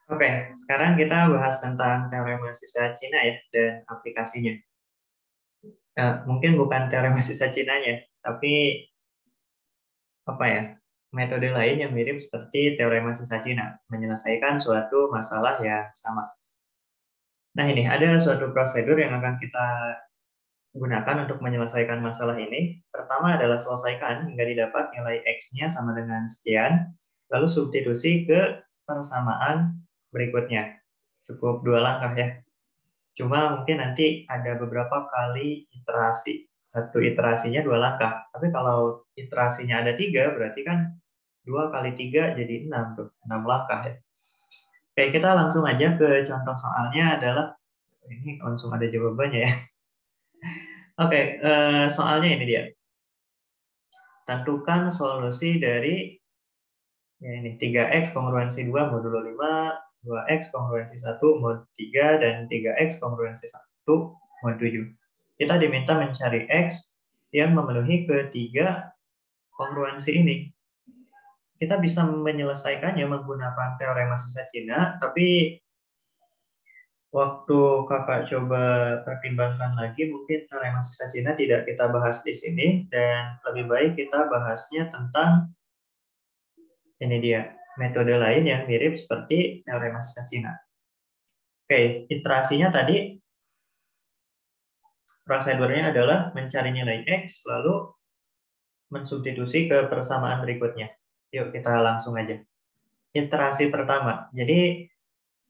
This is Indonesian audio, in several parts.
Oke, sekarang kita bahas tentang teorema sisa Cina ya dan aplikasinya. Mungkin bukan teorema sisa Cinanya, tapi apa ya? Metode lain yang mirip seperti teorema sisa Cina, menyelesaikan suatu masalah yang sama. Nah, ini ada suatu prosedur yang akan kita gunakan untuk menyelesaikan masalah ini. Pertama adalah selesaikan hingga didapat nilai X-nya sama dengan sekian, lalu substitusi ke persamaan berikutnya. Cukup dua langkah ya. Cuma mungkin nanti ada beberapa kali iterasi. Satu iterasinya dua langkah. Tapi kalau iterasinya ada tiga, berarti kan dua kali tiga jadi enam tuh, enam langkah ya. Oke, kita langsung aja ke contoh soalnya adalah ini langsung ada jawabannya ya. Oke, soalnya ini dia. Tentukan solusi dari ya ini 3x kongruensi 2 modulo 5, 2x kongruensi 1 mod 3, dan 3x kongruensi 1 mod 7. Kita diminta mencari x yang memenuhi ketiga kongruensi ini. Kita bisa menyelesaikannya menggunakan teorema sisa Cina, tapi waktu kakak coba pertimbangkan lagi, mungkin teorema sisa Cina tidak kita bahas di sini, dan lebih baik kita bahasnya tentang ini dia, metode lain yang mirip seperti teorema sisa Cina. Oke, iterasinya tadi prosedurnya adalah mencari nilai X, lalu mensubstitusi ke persamaan berikutnya. Yuk kita langsung aja. Iterasi pertama. Jadi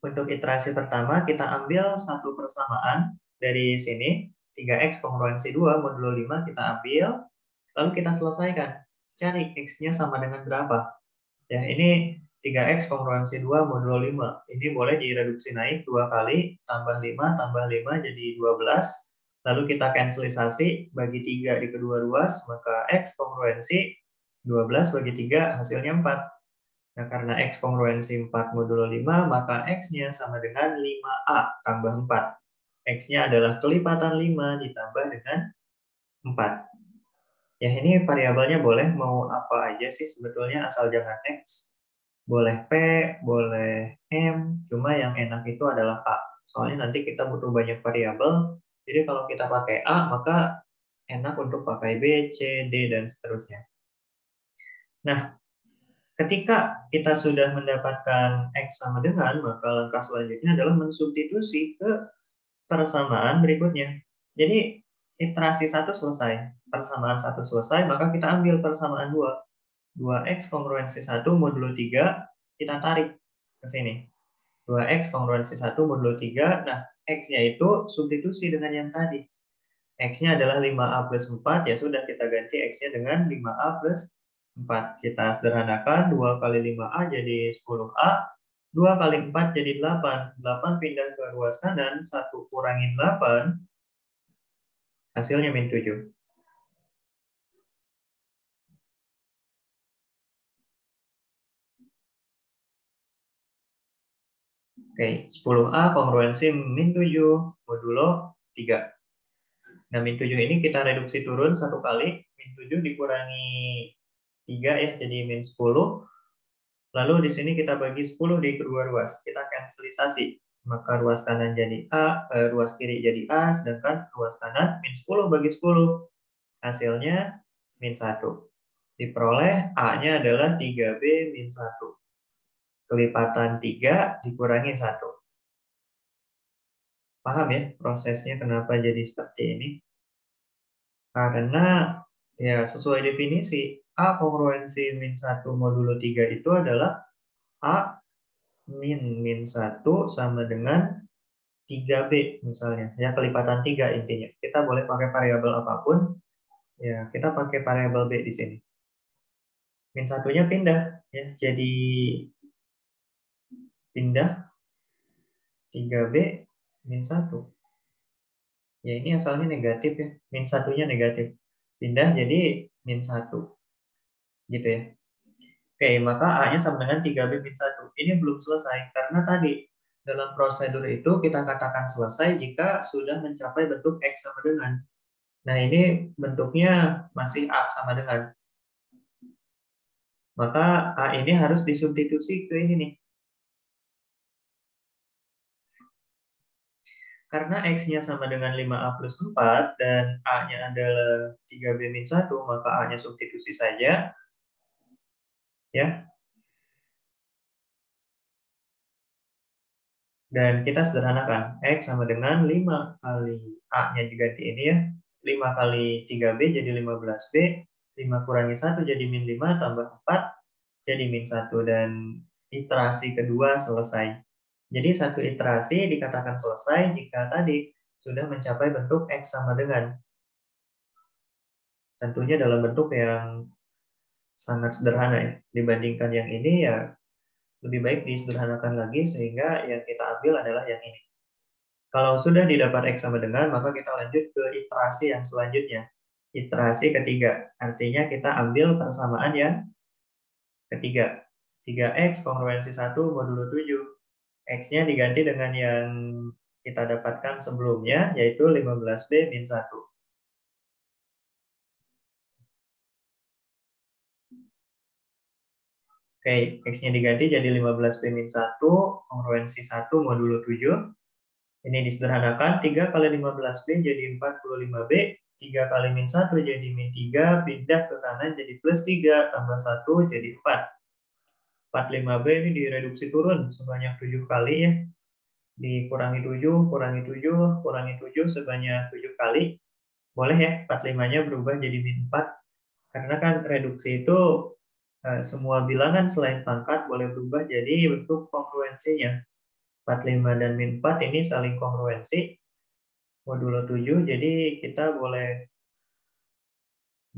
untuk iterasi pertama kita ambil satu persamaan dari sini, 3x kongruensi 2 modulo 5 kita ambil, lalu kita selesaikan. Cari X-nya sama dengan berapa. Ya, ini 3x kongruensi 2 modulo 5. Ini boleh direduksi naik 2 kali, tambah 5 jadi 12. Lalu kita cancelisasi, bagi 3 di kedua ruas, maka x kongruensi 12 bagi 3 hasilnya 4. Nah, karena x kongruensi 4 modulo 5, maka x-nya sama dengan 5a tambah 4. X-nya adalah kelipatan 5 ditambah dengan 4. Ya, ini variabelnya boleh mau apa aja sih sebetulnya, asal jangan X. Boleh P, boleh M, cuma yang enak itu adalah A. Soalnya nanti kita butuh banyak variabel, jadi kalau kita pakai A, maka enak untuk pakai B, C, D, dan seterusnya. Nah, ketika kita sudah mendapatkan X sama dengan, maka langkah selanjutnya adalah mensubstitusi ke persamaan berikutnya. Jadi, iterasi satu selesai, persamaan satu selesai, maka kita ambil persamaan 2. 2x kongruensi 1 modulo 3, kita tarik ke sini. 2x kongruensi 1 modulo 3, nah x-nya itu substitusi dengan yang tadi. X-nya adalah 5a plus 4, ya sudah kita ganti x-nya dengan 5a plus 4. Kita sederhanakan, 2 kali 5a jadi 10a, 2 kali 4 jadi 8. 8 pindah ke ruas kanan, 1 kurangin 8, hasilnya min 7. Oke, 10A kongruensi min 7 modulo 3. Nah, min 7 ini kita reduksi turun satu kali. Min 7 dikurangi 3 ya, jadi min 10. Lalu di sini kita bagi 10 di kedua ruas. Kita cancelisasi. Maka ruas kanan jadi A, ruas kiri jadi A, sedangkan ruas kanan min 10 bagi 10. Hasilnya min 1. Diperoleh A-nya adalah 3B min 1. Kelipatan 3 dikurangi 1. Paham ya prosesnya kenapa jadi seperti ini? Karena ya sesuai definisi, A kongruensi min 1 modulo 3 itu adalah A min 1 sama dengan 3B misalnya. Ya kelipatan 3 intinya. Kita boleh pakai variabel apapun. Ya, kita pakai variabel B di sini. Min satunya pindah ya, jadi pindah 3B min 1. Ya ini asalnya negatif ya. Min satunya negatif. Pindah jadi min 1. Gitu ya. Oke, maka A-nya sama dengan 3B min 1. Ini belum selesai, karena tadi dalam prosedur itu kita katakan selesai jika sudah mencapai bentuk X sama dengan. Nah, ini bentuknya masih A sama dengan. Maka A ini harus disubstitusi ke ini nih. Karena X-nya sama dengan 5A plus 4 dan A-nya adalah 3B min 1, maka A-nya substitusi saja. Ya. Dan kita sederhanakan. X sama dengan 5 kali A-nya diganti ini ya. 5 kali 3B jadi 15B. 5 kurangi 1 jadi min 5 tambah 4 jadi min 1. Dan iterasi kedua selesai. Jadi satu iterasi dikatakan selesai jika tadi sudah mencapai bentuk X sama dengan. Tentunya dalam bentuk yang sangat sederhana ya. Dibandingkan yang ini ya lebih baik disederhanakan lagi sehingga yang kita ambil adalah yang ini. Kalau sudah didapat X sama dengan, maka kita lanjut ke iterasi yang selanjutnya. Iterasi ketiga. Artinya kita ambil persamaan yang ketiga. 3X kongruensi 1 modulo 7. X-nya diganti dengan yang kita dapatkan sebelumnya, yaitu 15B min 1. Oke, X-nya diganti jadi 15B min 1, kongruensi 1 modulo 7. Ini disederhanakan, 3 kali 15B jadi 45B, 3 kali min 1 jadi min 3, pindah ke kanan jadi plus 3, tambah 1 jadi 4. 45B ini direduksi turun sebanyak 7 kali ya. Dikurangi 7, kurangi 7, kurangi 7 sebanyak 7 kali. Boleh ya, 45-nya berubah jadi min 4. Karena kan reduksi itu semua bilangan selain pangkat boleh berubah jadi bentuk kongruensinya. 45 dan min 4 ini saling kongruensi. Modulo 7, jadi kita boleh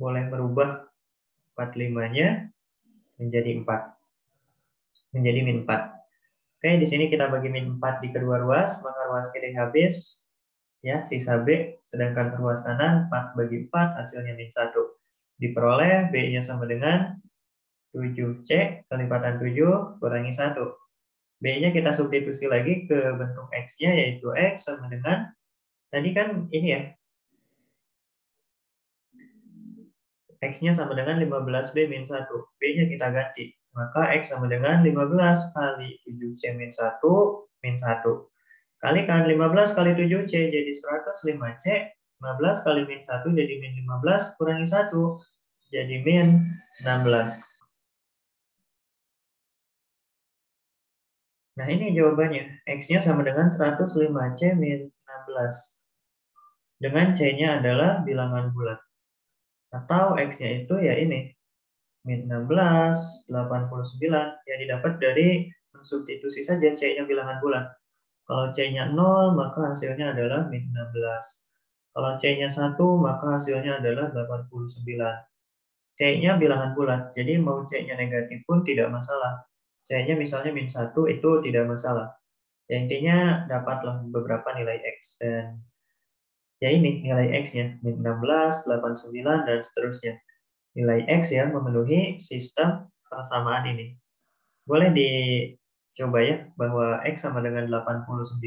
merubah 45-nya menjadi 4. Menjadi min 4. Oke, di sini kita bagi min 4 di kedua ruas, maka ruas kiri habis, ya, sisa B, sedangkan ruas kanan 4 bagi 4, hasilnya min 1. Diperoleh B-nya sama dengan 7C kelipatan 7 kurangi 1. B-nya kita substitusi lagi ke bentuk X-nya, yaitu X sama dengan, tadi kan ini ya, X-nya sama dengan 15B min 1. B-nya kita ganti. Maka X sama dengan 15 kali 7C min 1 min 1. Kalikan 15 kali 7C jadi 105C. 15 kali min 1 jadi min 15 kurangi 1 jadi min 16. Nah ini jawabannya. X-nya sama dengan 105C min 16. Dengan C-nya adalah bilangan bulat. Atau X-nya itu ya ini. Min 16, 89 yang didapat dari mensubstitusi saja C-nya bilangan bulat. Kalau C-nya 0, maka hasilnya adalah min 16. Kalau C-nya 1, maka hasilnya adalah 89. C-nya bilangan bulat, jadi mau C-nya negatif pun tidak masalah. C-nya misalnya min 1 itu tidak masalah. Ya, intinya dapatlah beberapa nilai X. Dan ya ini nilai X-nya, min 16, 89, dan seterusnya. Nilai X yang memenuhi sistem persamaan ini. Boleh dicoba ya, bahwa X sama dengan 89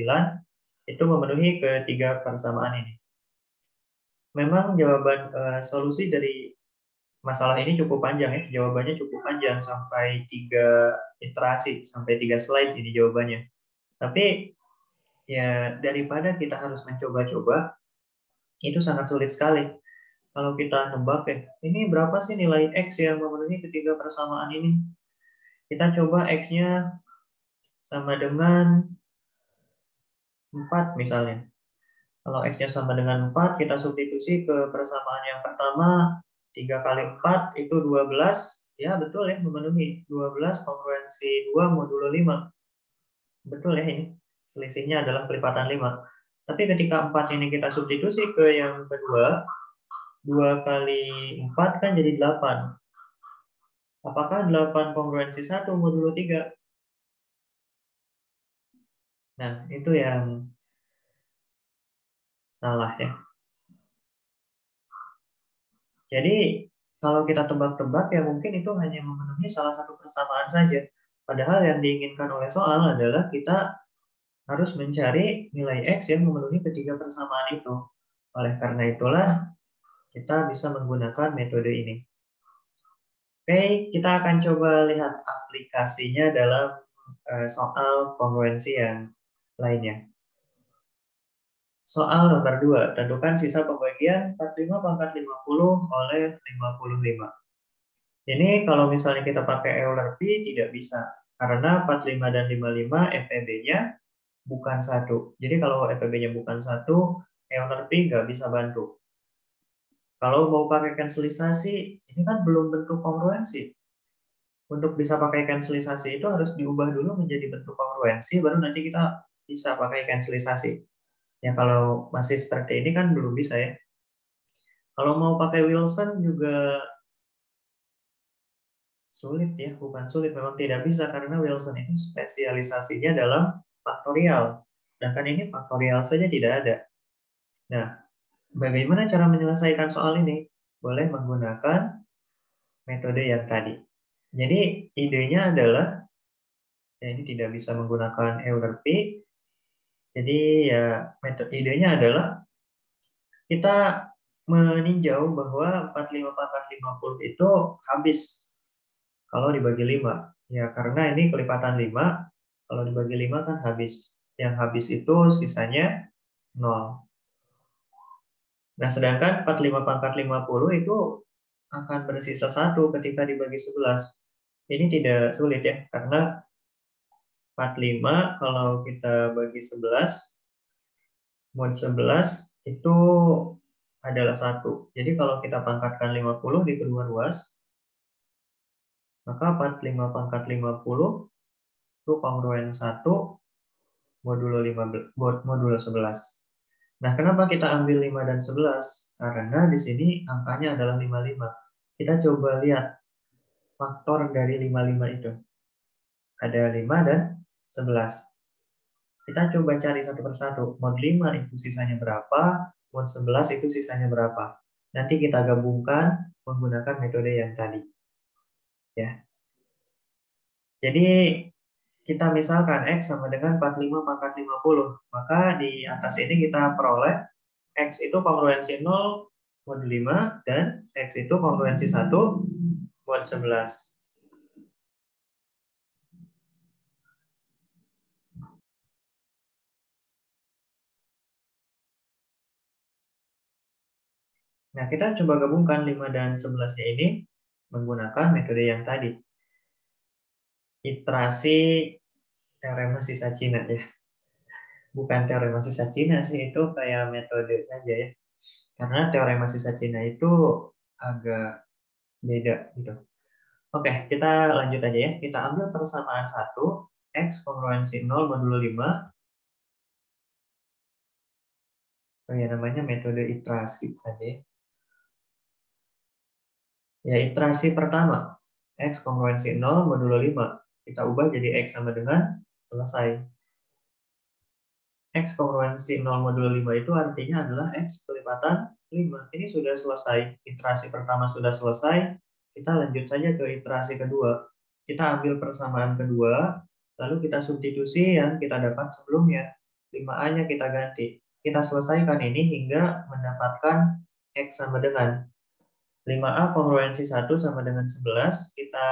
itu memenuhi ketiga persamaan ini. Memang jawaban solusi dari masalah ini cukup panjang ya, jawabannya cukup panjang sampai 3 iterasi, sampai 3 slide ini jawabannya. Tapi ya daripada kita harus mencoba-coba, itu sangat sulit sekali. Kalau kita nebak ya, ini berapa sih nilai X yang memenuhi ketiga persamaan ini? Kita coba X-nya sama dengan 4 misalnya. Kalau X-nya sama dengan 4, kita substitusi ke persamaan yang pertama, 3 kali 4 itu 12. Ya, betul ya, memenuhi. 12 kongruensi 2 modulo 5. Betul ya ini. Selisihnya adalah kelipatan 5. Tapi ketika 4 ini kita substitusi ke yang kedua, 2 kali 4 kan jadi 8. Apakah 8 kongruensi 1 modulo 3? Nah, itu yang salah ya. Jadi kalau kita tebak-tebak ya mungkin itu hanya memenuhi salah satu persamaan saja. Padahal yang diinginkan oleh soal adalah kita harus mencari nilai X yang memenuhi ketiga persamaan itu. Oleh karena itulah kita bisa menggunakan metode ini. Oke, kita akan coba lihat aplikasinya dalam soal kongruensi yang lainnya. Soal nomor 2, tentukan sisa pembagian 45 pangkat 50 oleh 55. Ini kalau misalnya kita pakai Euler P tidak bisa, karena 45 dan 55 FEB-nya bukan satu. Jadi kalau FEB-nya bukan satu, Euler P nggak bisa bantu. Kalau mau pakai kanselisasi, ini kan belum bentuk kongruensi. Untuk bisa pakai kanselisasi itu harus diubah dulu menjadi bentuk kongruensi, baru nanti kita bisa pakai kanselisasi. Ya kalau masih seperti ini kan belum bisa ya. Kalau mau pakai Wilson juga sulit ya, bukan sulit, memang tidak bisa karena Wilson itu spesialisasinya dalam faktorial. Sedangkan ini faktorial saja tidak ada. Nah, bagaimana cara menyelesaikan soal ini? Boleh menggunakan metode yang tadi. Jadi idenya adalah, ya ini tidak bisa menggunakan Euler P. Jadi ya metode idenya adalah kita meninjau bahwa 45 pangkat 50 itu habis kalau dibagi 5. Ya, karena ini kelipatan 5, kalau dibagi 5 kan habis. Yang habis itu sisanya 0. Nah, sedangkan 45 pangkat 50 itu akan bersisa 1 ketika dibagi 11. Ini tidak sulit ya, karena 45 kalau kita bagi 11, mod 11 itu adalah 1. Jadi kalau kita pangkatkan 50 di kedua ruas, maka 45 pangkat 50 itu kongruen 1 modulo 15, modulo 11. Nah, kenapa kita ambil 5 dan 11? Karena di sini angkanya adalah 55. Kita coba lihat faktor dari 55 itu. Ada 5 dan 11. Kita coba cari satu persatu. Mod 5 itu sisanya berapa, mod 11 itu sisanya berapa. Nanti kita gabungkan menggunakan metode yang tadi. Ya. Jadi kita misalkan X sama dengan 45 pangkat 50. Maka di atas ini kita peroleh X itu kongruensi 0 mod 5 dan X itu kongruensi 1 mod 11. Nah, kita coba gabungkan 5 dan 11-nya ini menggunakan metode yang tadi. Iterasi teorema sisa Cina ya. Bukan teorema sisa Cina sih, itu kayak metode saja ya. Karena teorema sisa Cina itu agak beda gitu. Oke, kita lanjut aja ya. Kita ambil persamaan 1, X kongruensi 0 modulo 5. Oh ya, namanya metode iterasi saja ya. Ya, iterasi pertama, X kongruensi 0 modulo 5. Kita ubah jadi X sama dengan selesai. X kongruensi 0 modulo 5 itu artinya adalah X kelipatan 5. Ini sudah selesai. Iterasi pertama sudah selesai. Kita lanjut saja ke iterasi kedua. Kita ambil persamaan kedua, lalu kita substitusi yang kita dapat sebelumnya. 5A-nya kita ganti. Kita selesaikan ini hingga mendapatkan X sama dengan 5A kongruensi 1 sama dengan 11. Kita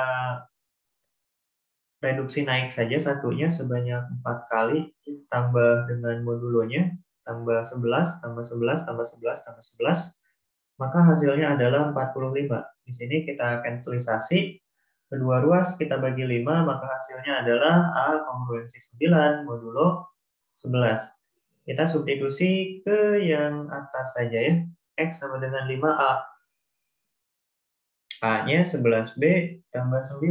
reduksi naik saja satunya sebanyak 4 kali, tambah dengan modulonya, tambah 11, tambah 11, tambah 11, tambah 11, maka hasilnya adalah 45. Di sini kita kanselisasi, kedua ruas kita bagi 5, maka hasilnya adalah A kongruensi 9 modulo 11. Kita substitusi ke yang atas saja ya, X sama dengan 5A. A-nya 11B tambah 9.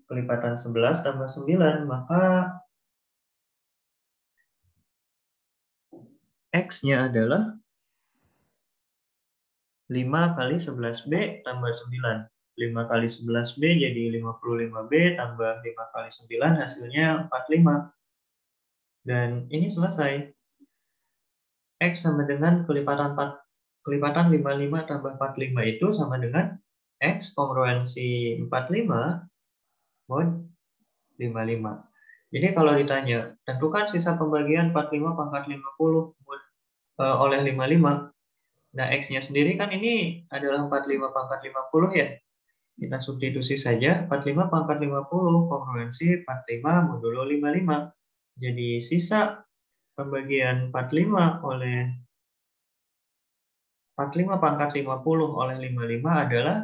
Kelipatan 11 tambah 9, maka X-nya adalah 5 kali 11B tambah 9. 5 kali 11B jadi 55B tambah 5 kali 9 hasilnya 45. Dan ini selesai. X sama dengan kelipatan 55 tambah 45 itu sama dengan X kongruensi 45 mod 55. Jadi kalau ditanya, tentukan sisa pembagian 45 pangkat 50 oleh 55. Nah, X-nya sendiri kan ini adalah 45 pangkat 50 ya. Kita substitusi saja 45 pangkat 50 kongruensi 45 modulo 55. Jadi sisa pembagian 45 oleh 45 pangkat 50 oleh 55 adalah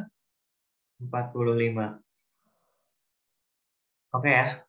45. Oke ya.